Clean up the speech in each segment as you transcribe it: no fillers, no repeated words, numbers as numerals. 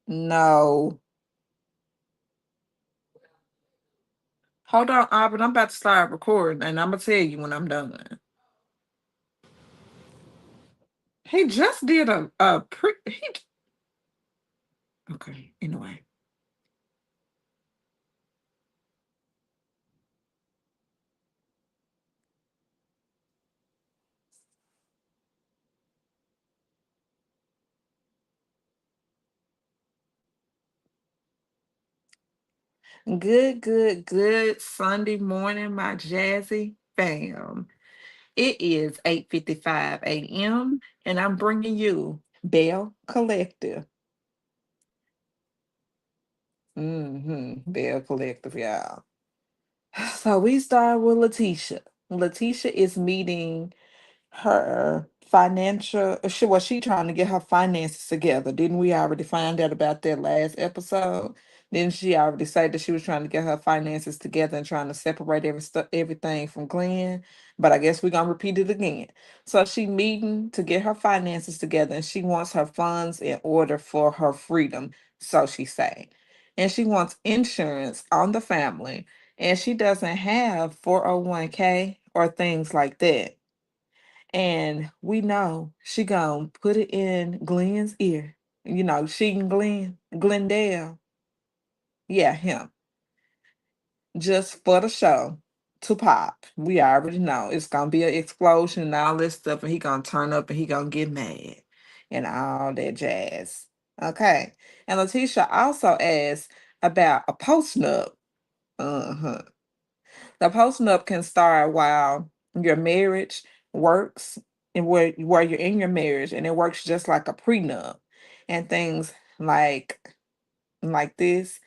No. Hold on, Aubrey. I'm about to start recording, and I'm gonna tell you when I'm done. He just did a pre. Okay. Anyway, good Sunday morning, my jazzy fam. It is 8:55 a.m. and I'm bringing you Belle Collective. Belle Collective, y'all. So we start with Letitia. Letitia is meeting her financial she trying to get her finances together. Didn't we already find out about that last episode? Didn't she already say that she was trying to get her finances together and trying to separate everything from Glenn? But I guess we're gonna repeat it again. So she meeting to get her finances together and she wants her funds in order for her freedom, so she say. And she wants insurance on the family and she doesn't have 401k or things like that. And we know she gonna put it in Glenn's ear. You know, she and Glendale. Yeah, him. Just for the show to pop. We already know it's gonna be an explosion and all this stuff, and he gonna turn up and he gonna get mad and all that jazz. Okay. And Letitia also asked about a post nup. Uh-huh. The post-nup can start while your marriage works and where you're in your marriage and it works just like a prenup. And things like this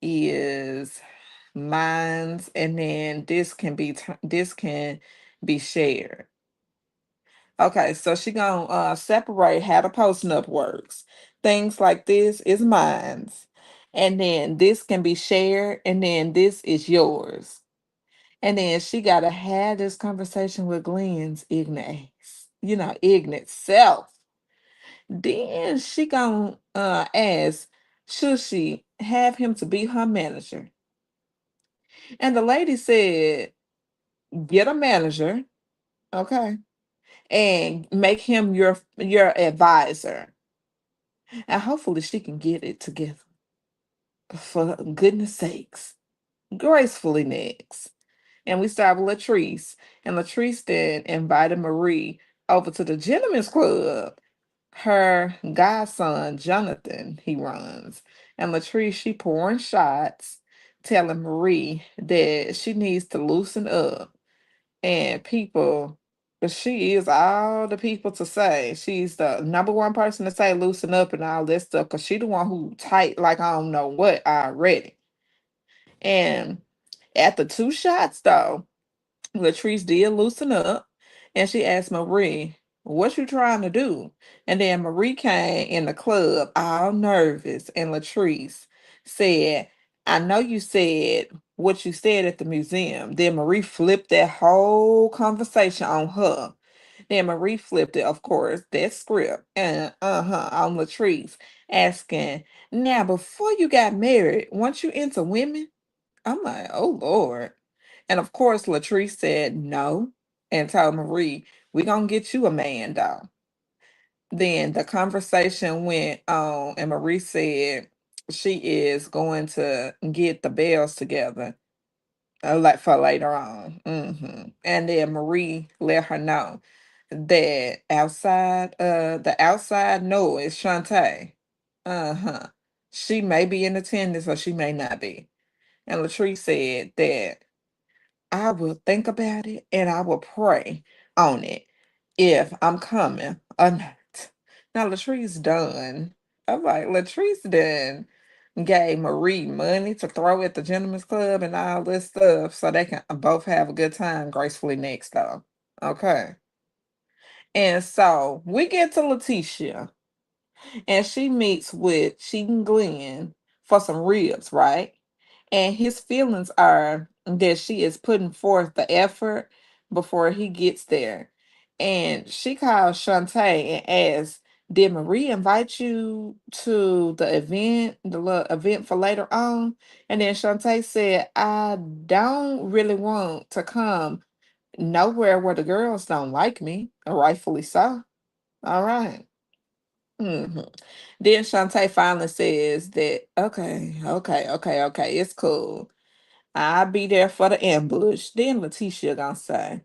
is mines and then this can be shared. Okay, so she gonna separate how the post-nup works. Things like this is mines. And then this can be shared and then this is yours. And then she got to have this conversation with Glenn's ignorant, ignorant self. Then she gonna ask, should she have him to be her manager? And the lady said, get a manager, okay, and make him your advisor. And hopefully she can get it together. For goodness sakes, gracefully next. And we start with Latrice. And Latrice then invited Marie over to the gentlemen's club. Her godson, Jonathan, he runs. And Latrice, she pouring shots, telling Marie that she needs to loosen up. And people, but she is all the people to say. She's the number one person to say loosen up and all this stuff. Cause she the one who tight like I don't know what already. And at the two shots though, Latrice did loosen up and she asked Marie, what you trying to do? And then Marie came in the club all nervous and Latrice said, I know you said what you said at the museum. Then Marie flipped that whole conversation on her. Then Marie flipped it, of course, that script and on Latrice asking, now before you got married, weren't you into women? I'm like, oh Lord. And of course, Latrice said no and told Marie, we gonna get you a man, though. Then the conversation went on, and Marie said she is going to get the bells together, like for later on. And then Marie let her know that the outside noise, Shantae, uh-huh, she may be in attendance or she may not be. And Latrice said that I will think about it and I will pray on it if I'm coming or not. Now Latrice done. I'm like, Latrice done gave Marie money to throw at the gentleman's club and all this stuff so they can both have a good time gracefully next though. Okay. And so we get to Letitia and she meets with Cheating Glenn for some ribs, right? And his feelings are that she is putting forth the effort before he gets there. And she calls Shantae and asks, Did Marie invite you to the event, the little event for later on? And then Shantae said, I don't really want to come nowhere where the girls don't like me, and rightfully so. All right. hmm Then Shantae finally says that, okay, it's cool. I'll be there for the ambush. Then Letitia gonna say,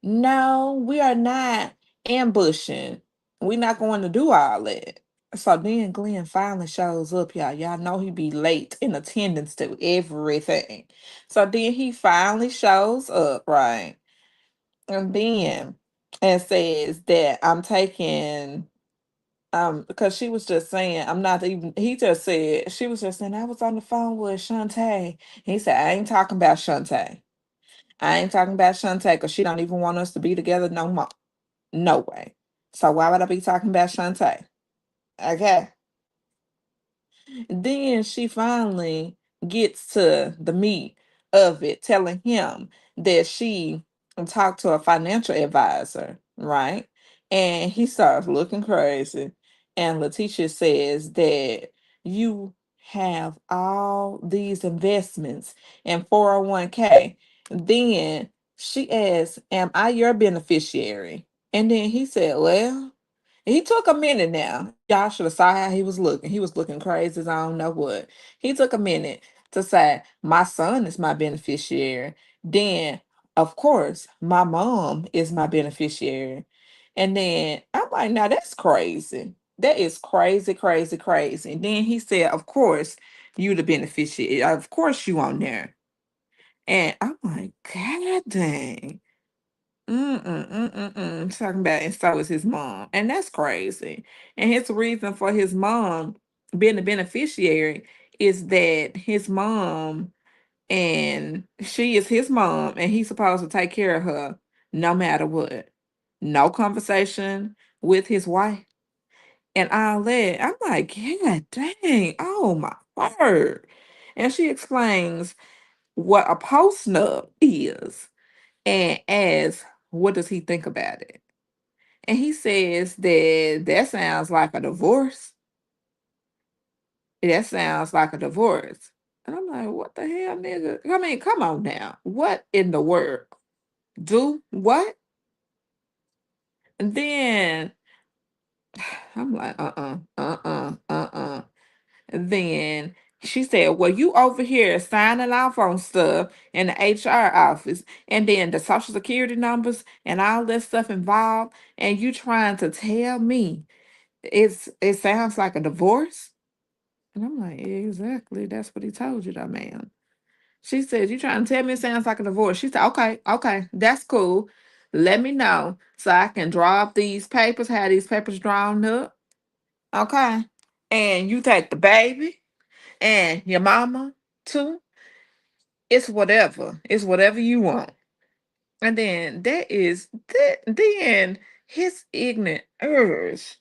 no, we are not ambushing. We're not going to do all that. So then Glenn finally shows up, y'all. Y'all know he be late in attendance to everything. So then he finally shows up, right? And then and says that I'm taking because she was just saying I'm not even he just said she was just saying I was on the phone with Shantae. He said, I ain't talking about Shantae. I ain't talking about Shantae because she don't even want us to be together no more. No way. So why would I be talking about Shantae? Okay. Then she finally gets to the meat of it, telling him that she talked to a financial advisor, right? And he starts looking crazy. And Letitia says that you have all these investments in 401k. Then she asks, am I your beneficiary? And then he said, well, he took a minute now. Y'all should have saw how he was looking. He was looking crazy as I don't know what. He took a minute to say, my son is my beneficiary. Then, of course, my mom is my beneficiary. And then I'm like, now that's crazy. That is crazy, crazy, crazy. And then he said, of course, you the beneficiary. Of course you on there. And I'm like, God dang. Talking about, and so is his mom. And that's crazy. And his reason for his mom being the beneficiary is that his mom and she is his mom and he's supposed to take care of her no matter what. No conversation with his wife and all that. I'm like, yeah, dang. Oh my word. And she explains what a post nut is and asks, what does he think about it? And he says that that sounds like a divorce. That sounds like a divorce. And I'm like, what the hell, nigga? I mean, come on now. What in the world? Do what? And then I'm like, And then she said, well, you over here signing off on stuff in the HR office, and then the social security numbers and all that stuff involved, and you trying to tell me it sounds like a divorce? And I'm like, exactly. That's what he told you, though, ma'am. She said, you trying to tell me it sounds like a divorce? She said, okay, that's cool. Let me know so I can draw up these papers, have these papers drawn up. Okay. And you take the baby and your mama too. It's whatever. It's whatever you want. And then then his ignorant urge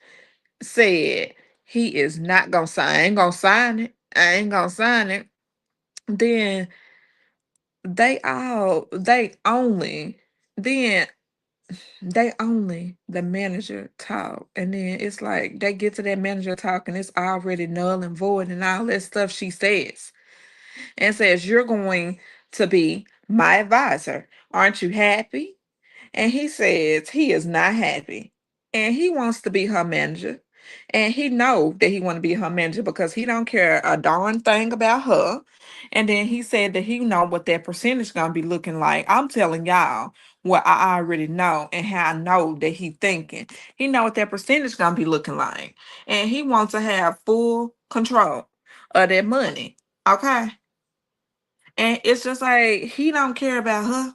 said he is not gonna sign. I ain't gonna sign it. I ain't gonna sign it. Then they only then they only the manager talk. And then it's like they get to that manager talk and it's already null and void and all that stuff she says. And says, you're going to be my advisor. Aren't you happy? And he says he is not happy. And he wants to be her manager. And he know that he want to be her manager because he don't care a darn thing about her. And then he said that he know what that percentage gonna be looking like. I'm telling y'all what I already know and how I know that he thinking. He know what that percentage gonna be looking like. And he wants to have full control of that money. Okay. And it's just like he don't care about her.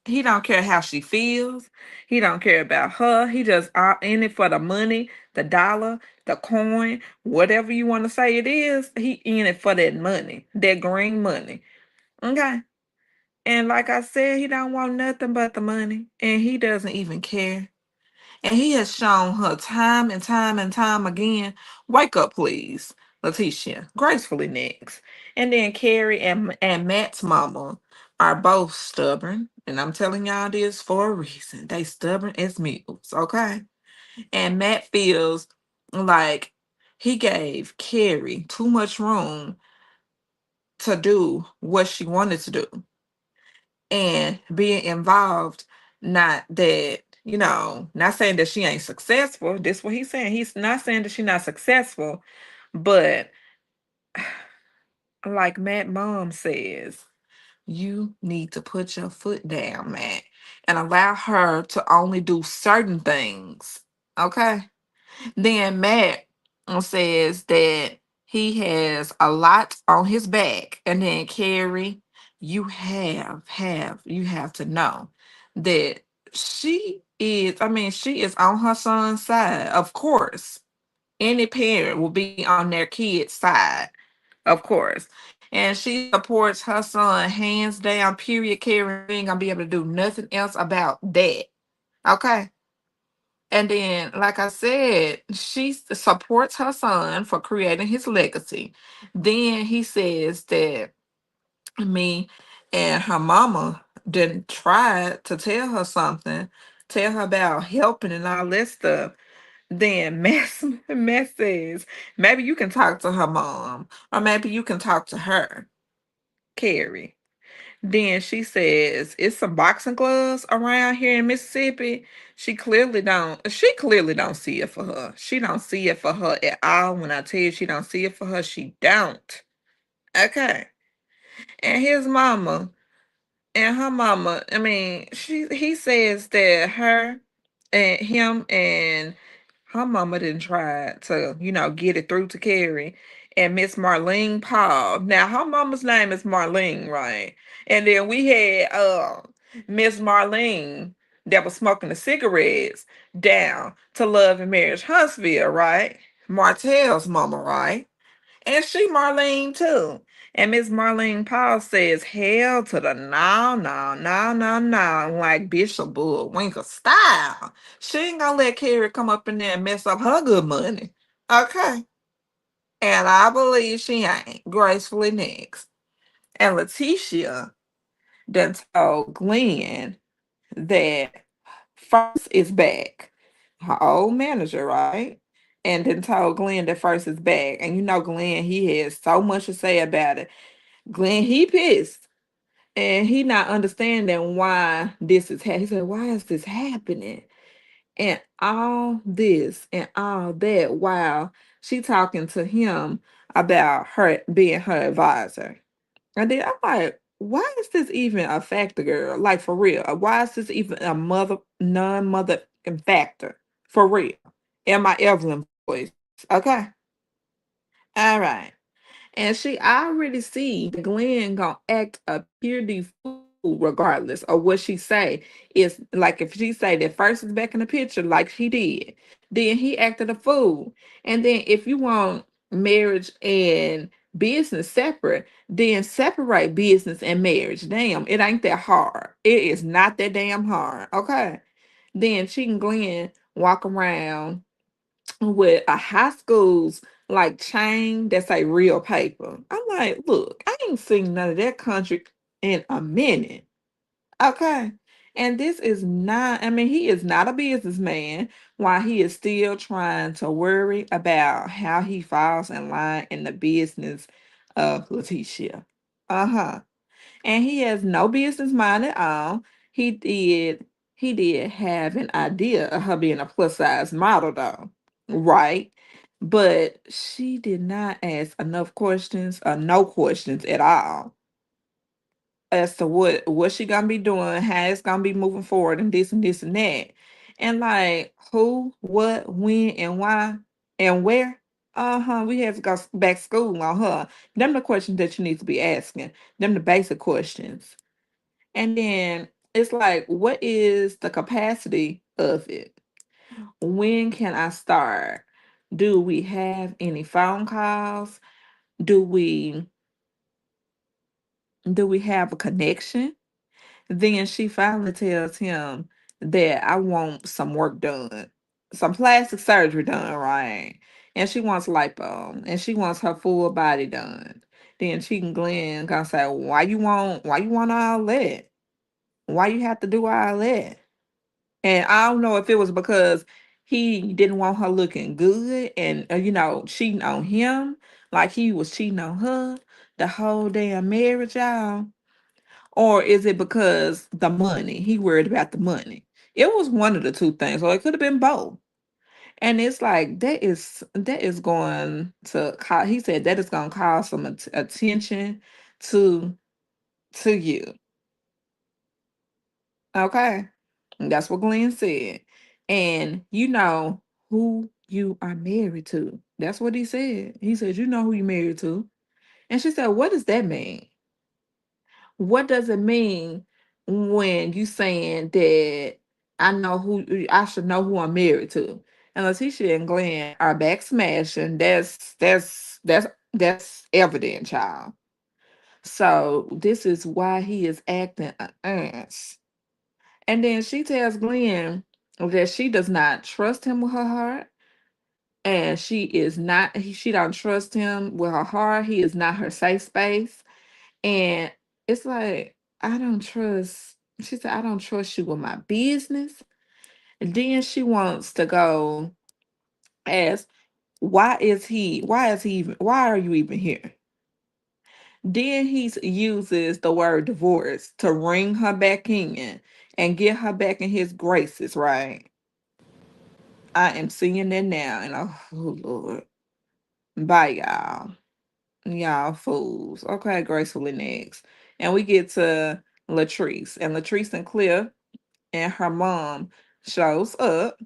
He don't care how she feels. He don't care about her. He just in it for the money, the dollar, the coin, whatever you want to say it is. He in it for that money, that green money. Okay. And like I said, he don't want nothing but the money, and he doesn't even care. And he has shown her time and time and time again. Wake up, please, Letitia. Gracefully next. And then Carrie and Matt's mama are both stubborn. And I'm telling y'all this for a reason. They stubborn as mules, okay? And Matt feels like he gave Carrie too much room to do what she wanted to do and being involved. Not that, not saying that she ain't successful. This what he's saying. He's not saying that she's not successful, but like Matt mom says, you need to put your foot down, Matt, and allow her to only do certain things. Okay. Then Matt says that he has a lot on his back. And then Carrie, you have to know that she is on her son's side. Of course. Any parent will be on their kid's side, of course. And she supports her son hands down, period. Carrie ain't gonna be able to do nothing else about that. Okay. And then, like I said, she supports her son for creating his legacy. Then he says that me and her mama didn't try to tell her something, tell her about helping and all that stuff. Then Mess says, maybe you can talk to her mom, or maybe you can talk to her, Carrie. Then she says, it's some boxing gloves around here in Mississippi. She clearly don't see it for her. She don't see it for her at all. When I tell you she don't see it for her, she don't. Okay. And his mama and her mama, he says that her and him and her mama didn't try to, get it through to Carrie and Miss Marlene Paul. Now her mama's name is Marlene, right? And then we had Miss Marlene that was smoking the cigarettes down to Love and Marriage Huntsville, right? Martell's mama, right? And she Marlene too. And Miss Marlene Paul says, hell to the no, no, no, no, no, like Bishop Bullwinkle style. She ain't gonna let Carrie come up in there and mess up her good money. Okay. And I believe she ain't. Gracefully next. And Letitia done told Glenn that First is back. Her old manager, right? And then told Glenn that First is back. And Glenn, he has so much to say about it. Glenn, he pissed. And he not understanding why this is happening. He said, why is this happening? And all this and all that while she talking to him about her being her advisor. And then I'm like, why is this even a factor, girl? Like for real. Why is this even a non-mother factor? For real. In my Evelyn voice. Okay. All right. And she already see that Glenn gonna act a purity fool regardless of what she say. It's like if she say that First is back in the picture like he did, then he acted a fool. And then if you want marriage and business separate, then separate business and marriage. Damn, it ain't that hard. It is not that damn hard. Okay. Then she and Glenn walk around with a high school's like chain that's like real paper. I'm like, look, I ain't seen none of that country in a minute. Okay. And this is not, he is not a businessman while he is still trying to worry about how he falls in line in the business of Leticia. Uh-huh. And he has no business mind at all. He did have an idea of her being a plus size model though. Right? But she did not ask enough questions or no questions at all as to what she gonna be doing, how it's gonna be moving forward, and this and that. And like who, what, when, and why, and where. Uh-huh. We have to go back school on her. Them the questions that you need to be asking. Them the basic questions. And then it's like, what is the capacity of it? When can I start? Do we have any phone calls? Do we have a connection? Then she finally tells him that I want some work done, some plastic surgery done, right? And she wants lipo, and she wants her full body done. Then she and Glenn gonna say, why you want all that? Why you have to do all that? And I don't know if it was because he didn't want her looking good and cheating on him like he was cheating on her the whole damn marriage, y'all? Or is it because the money? He worried about the money. It was one of the two things, or it could have been both. And it's like that is going to cause. He said that is going to cause some attention to you. Okay, and that's what Glenn said. And you know who you are married to. That's what he said. He said you know who you married to. And she said, "What does that mean? What does it mean when you saying that I should know who I'm married to?" And Letitia and Glenn are back smashing. That's evident, child. So this is why he is acting an ass. And then she tells Glenn that she does not trust him with her heart. And she don't trust him with her heart. He is not her safe space. And it's like, I don't trust, she said, I don't trust you with my business. And then she wants to go ask, why are you even here? Then uses the word divorce to ring her back in and get her back in his graces, right? I am seeing that now, and oh Lord. Bye, y'all. Y'all fools. Okay, gracefully next. And we get to Latrice. And Latrice and Cliff and her mom shows up.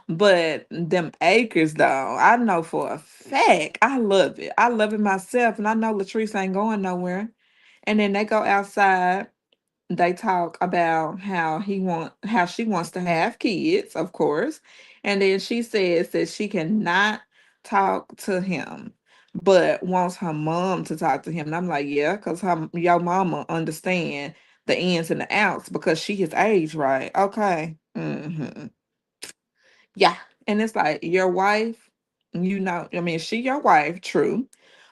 But them acres, though, I know for a fact, I love it. I love it myself, and I know Latrice ain't going nowhere. And then they go outside. They talk about how she wants to have kids, of course. And then she says that she cannot talk to him, but wants her mom to talk to him. And I'm like, yeah, because your mama understand the ins and the outs because she his age, right? Okay. Yeah. And it's like your wife, I mean, she your wife, true,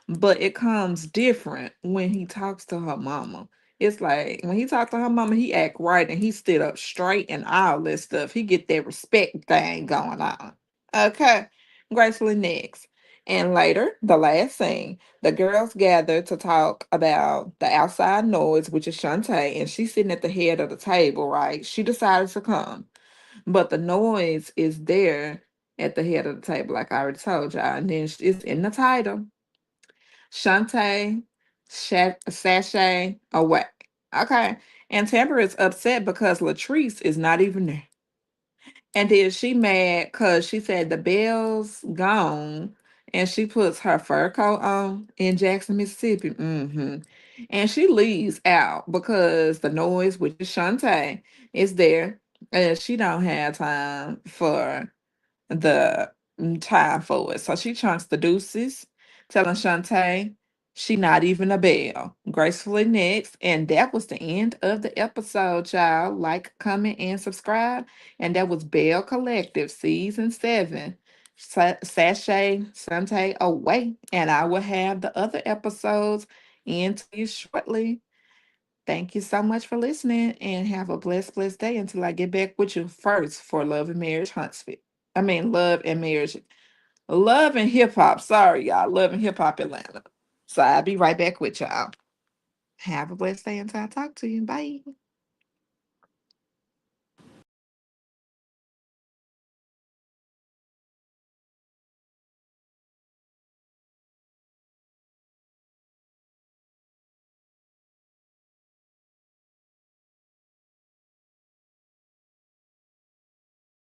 but it comes different when he talks to her mama. It's like when he talked to her mama, he act right and he stood up straight and all this stuff. He get that respect thing going on. Okay. Gracefully next. And later, the last scene, the girls gather to talk about the outside noise, which is Shantae, and she's sitting at the head of the table, right? She decided to come. But the noise is there at the head of the table, like I already told y'all. And then it's in the title. Shantae, sashay away. Okay. And Tamara is upset because Latrice is not even there. And then she mad because she said the bell's gone and she puts her fur coat on in Jackson, Mississippi. And she leaves out because the noise, which is Shantae, is there. And she don't have time for the time for it. So she chunks the deuces, telling Shantae she not even a bell. Gracefully next. And that was the end of the episode, child. Like, comment, and subscribe. And that was Bell Collective Season 7. Sashay Shantae away. And I will have the other episodes into you shortly. Thank you so much for listening and have a blessed day until I get back with you first for Love and Marriage Huntsville. I mean, Love and Marriage, Love and Hip Hop. Sorry, y'all. Love and Hip Hop Atlanta. So I'll be right back with y'all. Have a blessed day until I talk to you. Bye.